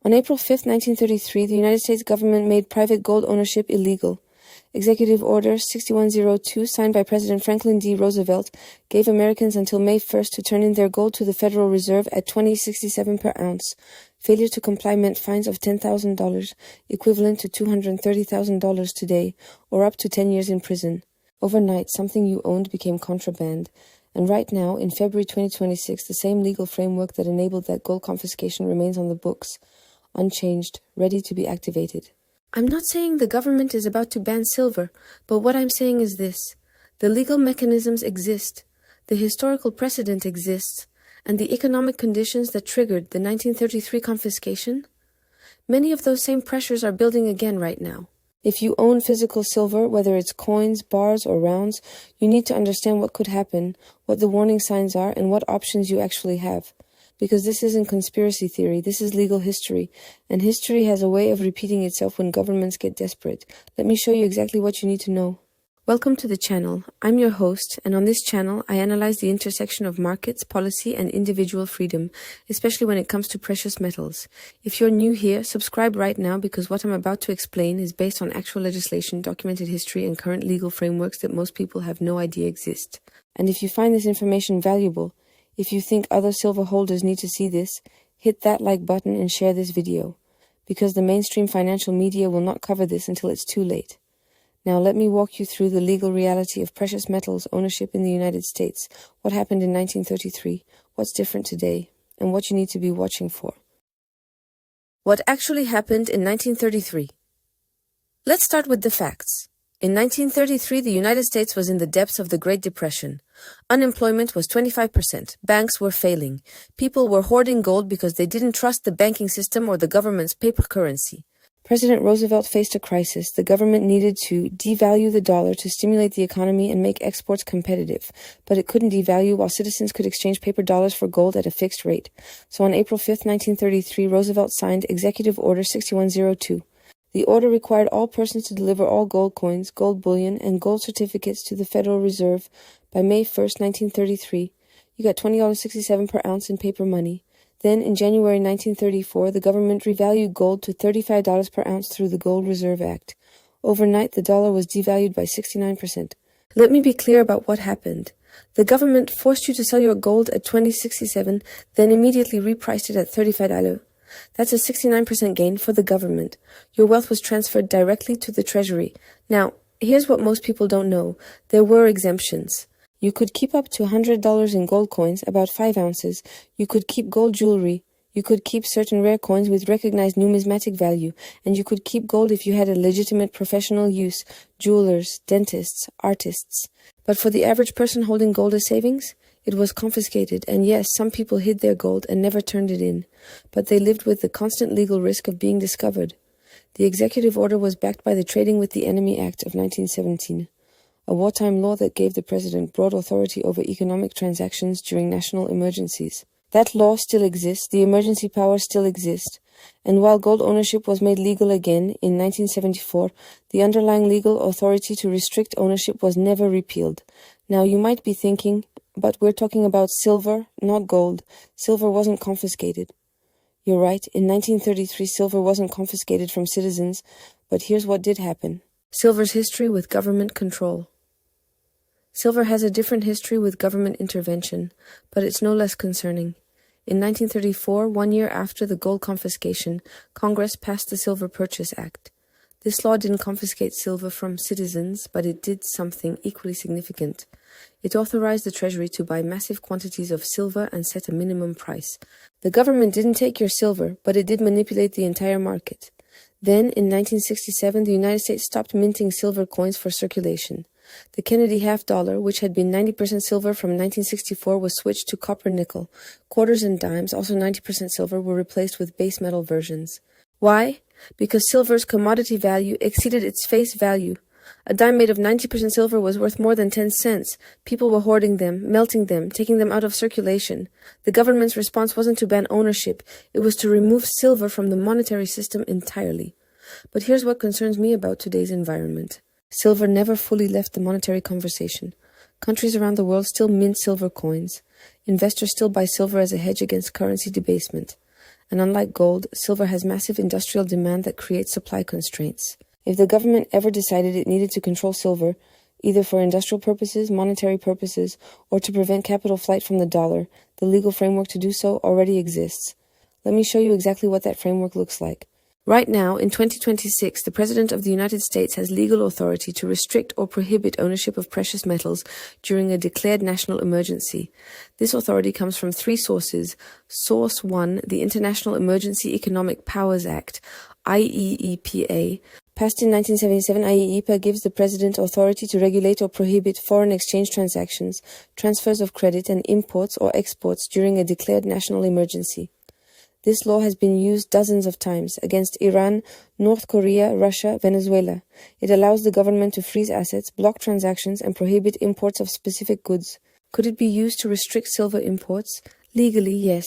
On April 5, 1933, the United States government made private gold ownership illegal. Executive Order 6102, signed by President Franklin D. Roosevelt, gave Americans until May 1st to turn in their gold to the Federal Reserve at $20.67 per ounce. Failure to comply meant fines of $10,000, equivalent to $230,000 today, or up to 10 years in prison. Overnight, something you owned became contraband. And right now, in February 2026, the same legal framework that enabled that gold confiscation remains on the books, unchanged, ready to be activated. I'm not saying the government is about to ban silver, but what I'm saying is this. The legal mechanisms exist, the historical precedent exists, and the economic conditions that triggered the 1933 confiscation? Many of those same pressures are building again right now. If you own physical silver, whether it's coins, bars, or rounds, you need to understand what could happen, what the warning signs are, and what options you actually have. Because this isn't conspiracy theory, this is legal history, and history has a way of repeating itself when governments get desperate. Let me show you exactly what you need to know. Welcome to the channel. I'm your host, and on this channel, I analyze the intersection of markets, policy, and individual freedom, especially when it comes to precious metals. If you're new here, subscribe right now because what I'm about to explain is based on actual legislation, documented history, and current legal frameworks that most people have no idea exist. And if you find this information valuable, if you think other silver holders need to see this, hit that like button and share this video, because the mainstream financial media will not cover this until it's too late. Now let me walk you through the legal reality of precious metals ownership in the United States, what happened in 1933, what's different today, and what you need to be watching for. What actually happened in 1933? Let's start with the facts. In 1933, the United States was in the depths of the Great Depression. Unemployment was 25%. Banks were failing. People were hoarding gold because they didn't trust the banking system or the government's paper currency. President Roosevelt faced a crisis. The government needed to devalue the dollar to stimulate the economy and make exports competitive, but it couldn't devalue while citizens could exchange paper dollars for gold at a fixed rate. So on April 5, 1933, Roosevelt signed Executive Order 6102. The order required all persons to deliver all gold coins, gold bullion, and gold certificates to the Federal Reserve by May 1, 1933. You got $20.67 per ounce in paper money. Then, in January 1934, the government revalued gold to $35 per ounce through the Gold Reserve Act. Overnight, the dollar was devalued by 69%. Let me be clear about what happened. The government forced you to sell your gold at $20.67, then immediately repriced it at $35. That's a 69% gain for the government. Your wealth was transferred directly to the Treasury. Now, here's what most people don't know. There were exemptions. You could keep up to $100 in gold coins, about 5 ounces. You could keep gold jewelry. You could keep certain rare coins with recognized numismatic value. And you could keep gold if you had a legitimate professional use, jewelers, dentists, artists. But for the average person holding gold as savings, it was confiscated, and yes, some people hid their gold and never turned it in, but they lived with the constant legal risk of being discovered. The executive order was backed by the Trading with the Enemy Act of 1917, a wartime law that gave the president broad authority over economic transactions during national emergencies. That law still exists, the emergency powers still exist, and while gold ownership was made legal again in 1974, the underlying legal authority to restrict ownership was never repealed. Now you might be thinking, but we're talking about silver, not gold. Silver wasn't confiscated. You're right, in 1933 silver wasn't confiscated from citizens, but here's what did happen. Silver's history with government control. Silver has a different history with government intervention, but it's no less concerning. In 1934, 1 year after the gold confiscation, Congress passed the Silver Purchase Act. This law didn't confiscate silver from citizens, but it did something equally significant. It authorized the Treasury to buy massive quantities of silver and set a minimum price. The government didn't take your silver, but it did manipulate the entire market. Then, in 1967, the United States stopped minting silver coins for circulation. The Kennedy half-dollar, which had been 90% silver from 1964, was switched to copper-nickel. Quarters and dimes, also 90% silver, were replaced with base metal versions. Why? Because silver's commodity value exceeded its face value. A dime made of 90% silver was worth more than 10 cents. People were hoarding them, melting them, taking them out of circulation. The government's response wasn't to ban ownership. It was to remove silver from the monetary system entirely. But here's what concerns me about today's environment. Silver never fully left the monetary conversation. Countries around the world still mint silver coins. Investors still buy silver as a hedge against currency debasement. And unlike gold, silver has massive industrial demand that creates supply constraints. If the government ever decided it needed to control silver, either for industrial purposes, monetary purposes, or to prevent capital flight from the dollar, the legal framework to do so already exists. Let me show you exactly what that framework looks like. Right now, in 2026, the President of the United States has legal authority to restrict or prohibit ownership of precious metals during a declared national emergency. This authority comes from three sources. Source 1, the International Emergency Economic Powers Act, IEEPA. Passed in 1977, IEEPA gives the President authority to regulate or prohibit foreign exchange transactions, transfers of credit, and imports or exports during a declared national emergency. This law has been used dozens of times against Iran, North Korea, Russia, Venezuela. It allows the government to freeze assets, block transactions, and prohibit imports of specific goods. Could it be used to restrict silver imports? Legally, yes.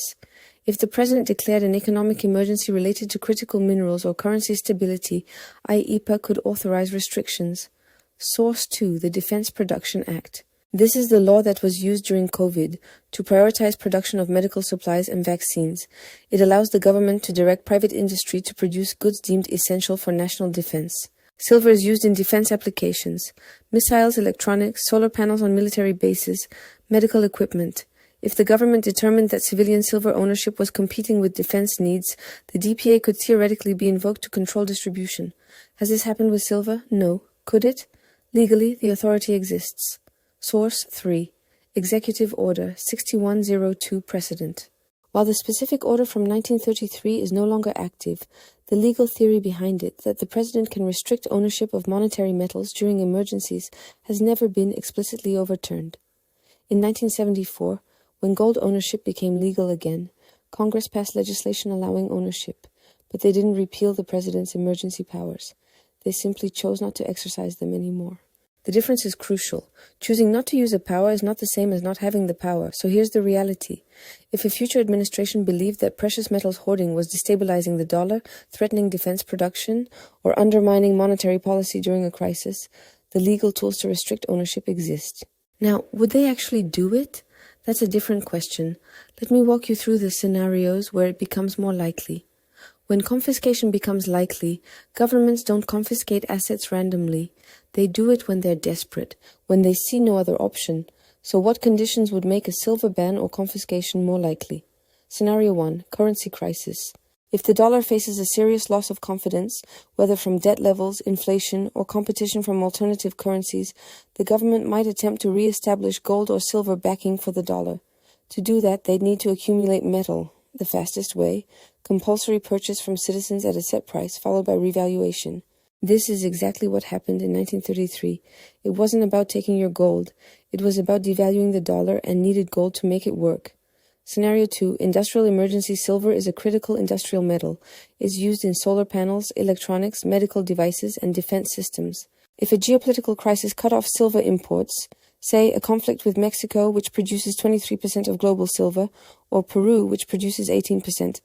If the President declared an economic emergency related to critical minerals or currency stability, IEEPA could authorize restrictions. Source 2, the Defense Production Act. This is the law that was used during COVID to prioritize production of medical supplies and vaccines. It allows the government to direct private industry to produce goods deemed essential for national defense. Silver is used in defense applications, missiles, electronics, solar panels on military bases, medical equipment. If the government determined that civilian silver ownership was competing with defense needs, the DPA could theoretically be invoked to control distribution. Has this happened with silver? No. Could it? Legally, the authority exists. Source 3, Executive Order 6102 Precedent. While the specific order from 1933 is no longer active, the legal theory behind it, that the President can restrict ownership of monetary metals during emergencies, has never been explicitly overturned. In 1974, when gold ownership became legal again, Congress passed legislation allowing ownership, but they didn't repeal the President's emergency powers. They simply chose not to exercise them anymore. The difference is crucial. Choosing not to use a power is not the same as not having the power, so here's the reality. If a future administration believed that precious metals hoarding was destabilizing the dollar, threatening defense production, or undermining monetary policy during a crisis, the legal tools to restrict ownership exist. Now, would they actually do it? That's a different question. Let me walk you through the scenarios where it becomes more likely. When confiscation becomes likely, governments don't confiscate assets randomly. They do it when they're desperate, when they see no other option. So what conditions would make a silver ban or confiscation more likely? Scenario 1, currency crisis. If the dollar faces a serious loss of confidence, whether from debt levels, inflation, or competition from alternative currencies, the government might attempt to re-establish gold or silver backing for the dollar. To do that, they'd need to accumulate metal. The fastest way, compulsory purchase from citizens at a set price, followed by revaluation. This is exactly what happened in 1933. It wasn't about taking your gold. It was about devaluing the dollar and needed gold to make it work. Scenario 2, industrial emergency. Silver is a critical industrial metal. It's used in solar panels, electronics, medical devices, and defense systems. If a geopolitical crisis cut off silver imports, say a conflict with Mexico, which produces 23% of global silver, or Peru, which produces 18%,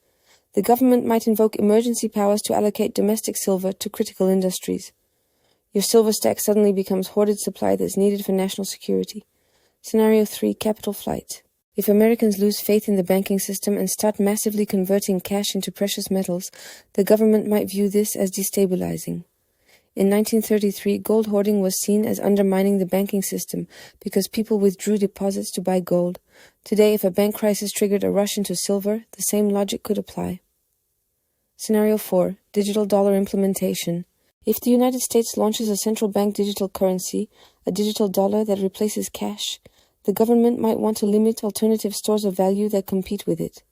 the government might invoke emergency powers to allocate domestic silver to critical industries. Your silver stack suddenly becomes hoarded supply that's needed for national security. Scenario 3, capital flight. If Americans lose faith in the banking system and start massively converting cash into precious metals, the government might view this as destabilizing. In 1933, gold hoarding was seen as undermining the banking system because people withdrew deposits to buy gold. Today, if a bank crisis triggered a rush into silver, the same logic could apply. Scenario 4, digital dollar implementation. If the United States launches a central bank digital currency, a digital dollar that replaces cash, the government might want to limit alternative stores of value that compete with it.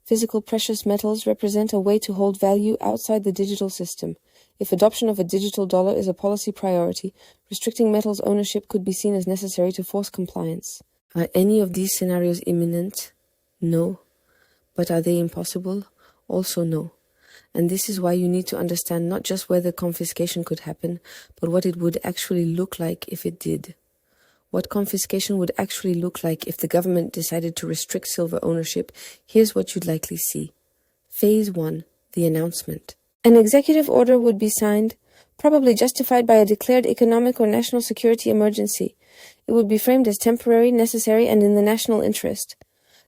Physical precious metals represent a way to hold value outside the digital system. If adoption of a digital dollar is a policy priority, restricting metals ownership could be seen as necessary to force compliance. Are any of these scenarios imminent? No. But are they impossible? Also no. And this is why you need to understand not just whether confiscation could happen, but what it would actually look like if it did. What confiscation would actually look like if the government decided to restrict silver ownership, here's what you'd likely see. Phase 1, the announcement. An executive order would be signed, probably justified by a declared economic or national security emergency. It would be framed as temporary, necessary, and in the national interest.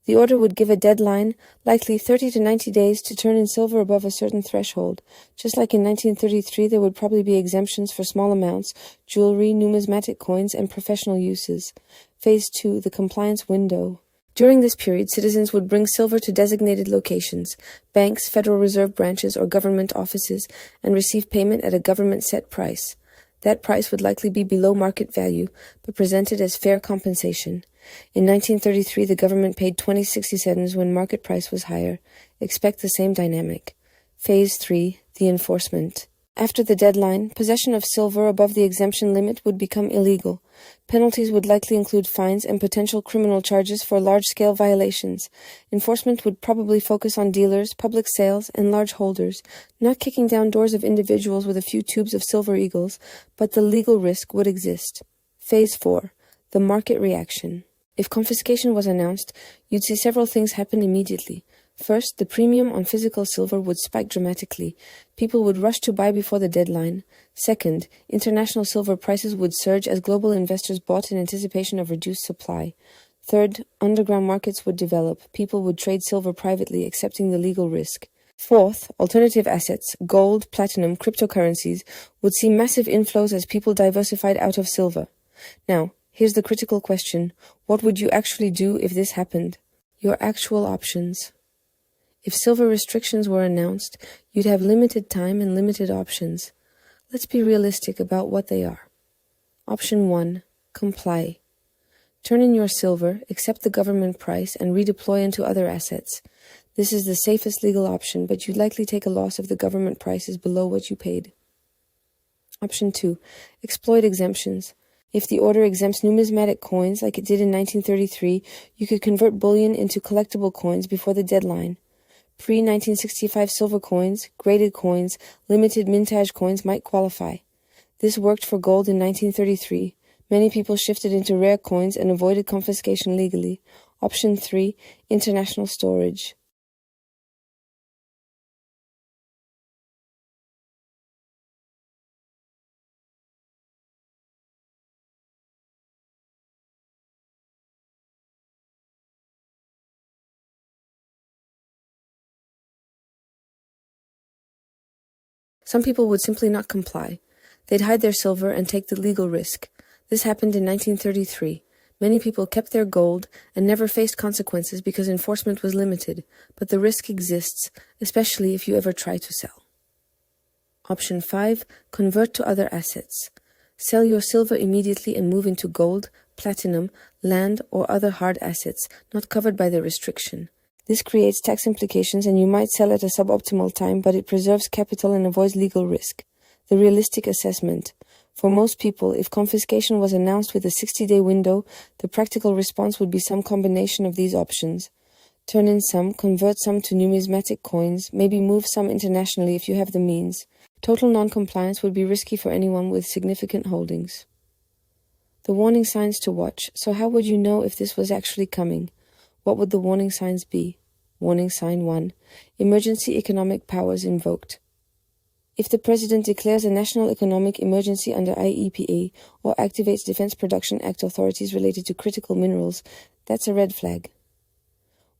The order would give a deadline, likely 30 to 90 days, to turn in silver above a certain threshold. Just like in 1933, there would probably be exemptions for small amounts, jewelry, numismatic coins, and professional uses. Phase 2, the compliance window. During this period, citizens would bring silver to designated locations, banks, Federal Reserve branches, or government offices, and receive payment at a government-set price. That price would likely be below market value, but presented as fair compensation. In 1933, the government paid 2060 cents when market price was higher. Expect the same dynamic. Phase 3, the enforcement. After the deadline, possession of silver above the exemption limit would become illegal. Penalties would likely include fines and potential criminal charges for large-scale violations. Enforcement would probably focus on dealers, public sales, and large holders, not kicking down doors of individuals with a few tubes of silver eagles, but the legal risk would exist. Phase 4, the market reaction. If confiscation was announced, you'd see several things happen immediately. First, the premium on physical silver would spike dramatically. People would rush to buy before the deadline. Second, international silver prices would surge as global investors bought in anticipation of reduced supply. Third, underground markets would develop. People would trade silver privately, accepting the legal risk. Fourth, alternative assets, gold, platinum, cryptocurrencies, would see massive inflows as people diversified out of silver. Now, here's the critical question. What would you actually do if this happened? Your actual options. If silver restrictions were announced, you'd have limited time and limited options. Let's be realistic about what they are. Option 1. Comply. Turn in your silver, accept the government price, and redeploy into other assets. This is the safest legal option, but you'd likely take a loss if the government price is below what you paid. Option 2. Exploit exemptions. If the order exempts numismatic coins like it did in 1933, you could convert bullion into collectible coins before the deadline. Pre-1965 silver coins, graded coins, limited mintage coins might qualify. This worked for gold in 1933. Many people shifted into rare coins and avoided confiscation legally. Option 3. International storage. Some people would simply not comply. They'd hide their silver and take the legal risk. This happened in 1933. Many people kept their gold and never faced consequences because enforcement was limited, but the risk exists, especially if you ever try to sell. Option 5. Convert to other assets. Sell your silver immediately and move into gold, platinum, land, or other hard assets not covered by the restriction. This creates tax implications and you might sell at a suboptimal time, but it preserves capital and avoids legal risk. The realistic assessment. For most people, if confiscation was announced with a 60-day window, the practical response would be some combination of these options. Turn in some, convert some to numismatic coins, maybe move some internationally if you have the means. Total non-compliance would be risky for anyone with significant holdings. The warning signs to watch. So how would you know if this was actually coming? What would the warning signs be? Warning sign 1. Emergency economic powers invoked. If the president declares a national economic emergency under IEPA or activates Defense Production Act authorities related to critical minerals, that's a red flag.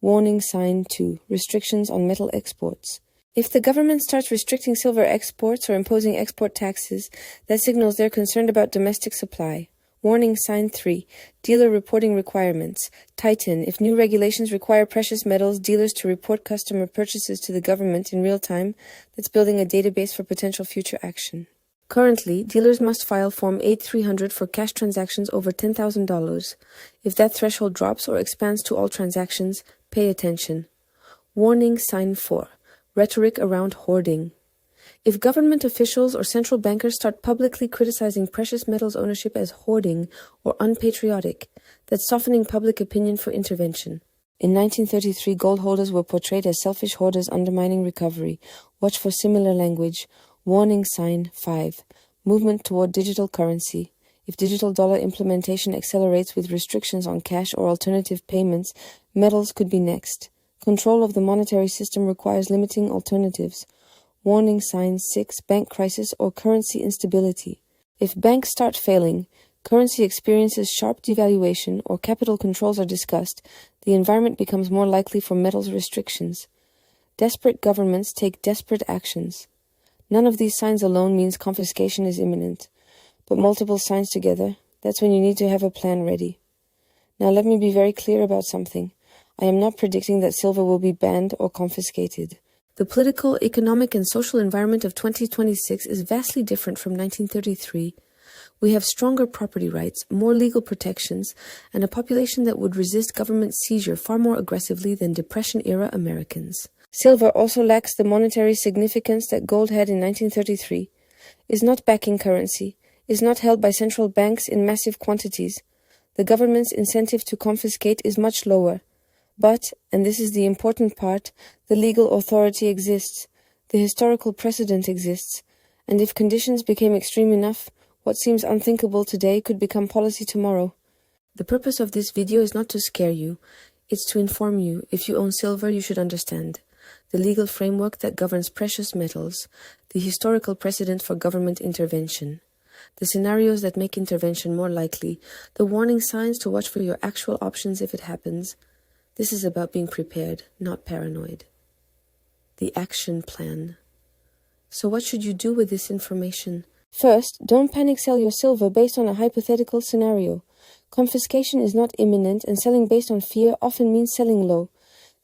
Warning sign 2. Restrictions on metal exports. If the government starts restricting silver exports or imposing export taxes, that signals they're concerned about domestic supply. Warning sign 3. Dealer reporting requirements. Tighten. If new regulations require precious metals dealers to report customer purchases to the government in real time, that's building a database for potential future action. Currently, dealers must file Form 8300 for cash transactions over $10,000. If that threshold drops or expands to all transactions, pay attention. Warning sign 4. Rhetoric around hoarding. If government officials or central bankers start publicly criticizing precious metals ownership as hoarding or unpatriotic, that's softening public opinion for intervention. In 1933, gold holders were portrayed as selfish hoarders undermining recovery. Watch for similar language. Warning sign 5. Movement toward digital currency. If digital dollar implementation accelerates with restrictions on cash or alternative payments, metals could be next. Control of the monetary system requires limiting alternatives. Warning sign 6. Bank crisis or currency instability. If banks start failing, currency experiences sharp devaluation or capital controls are discussed, the environment becomes more likely for metals restrictions. Desperate governments take desperate actions. None of these signs alone means confiscation is imminent, but multiple signs together, that's when you need to have a plan ready. Now let me be very clear about something. I am not predicting that silver will be banned or confiscated. The political, economic, and social environment of 2026 is vastly different from 1933. We have stronger property rights, more legal protections, and a population that would resist government seizure far more aggressively than Depression-era Americans. Silver also lacks the monetary significance that gold had in 1933, is not backing currency, is not held by central banks in massive quantities. The government's incentive to confiscate is much lower. But, and this is the important part, the legal authority exists, the historical precedent exists, and if conditions became extreme enough, what seems unthinkable today could become policy tomorrow. The purpose of this video is not to scare you, it's to inform you. If you own silver, you should understand the legal framework that governs precious metals, the historical precedent for government intervention, the scenarios that make intervention more likely, the warning signs to watch for your actual options if it happens. This is about being prepared, not paranoid. The action plan. So what should you do with this information? First, don't panic sell your silver based on a hypothetical scenario. Confiscation is not imminent, and selling based on fear often means selling low.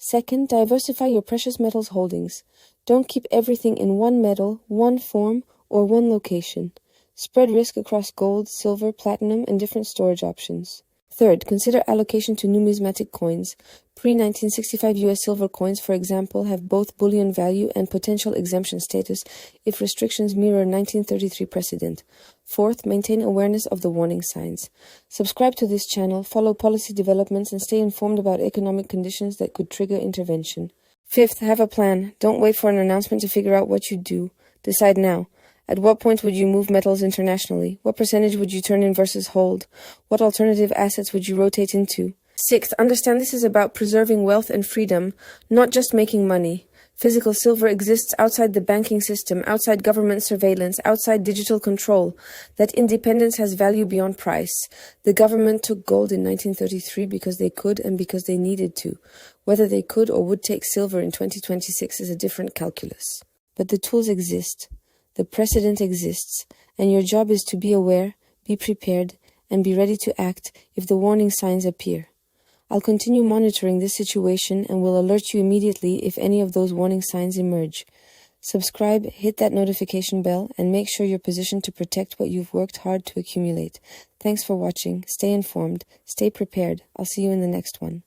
Second, diversify your precious metals holdings. Don't keep everything in one metal, one form, or one location. Spread risk across gold, silver, platinum, and different storage options. Third, consider allocation to numismatic coins. Pre-1965 US silver coins, for example, have both bullion value and potential exemption status if restrictions mirror 1933 precedent. Fourth, maintain awareness of the warning signs. Subscribe to this channel, follow policy developments, and stay informed about economic conditions that could trigger intervention. Fifth, have a plan. Don't wait for an announcement to figure out what you do. Decide now. At what point would you move metals internationally? What percentage would you turn in versus hold? What alternative assets would you rotate into? Sixth, understand this is about preserving wealth and freedom, not just making money. Physical silver exists outside the banking system, outside government surveillance, outside digital control. That independence has value beyond price. The government took gold in 1933 because they could and because they needed to. Whether they could or would take silver in 2026 is a different calculus. But the tools exist. The precedent exists, and your job is to be aware, be prepared, and be ready to act if the warning signs appear. I'll continue monitoring this situation and will alert you immediately if any of those warning signs emerge. Subscribe, hit that notification bell, and make sure you're positioned to protect what you've worked hard to accumulate. Thanks for watching. Stay informed. Stay prepared. I'll see you in the next one.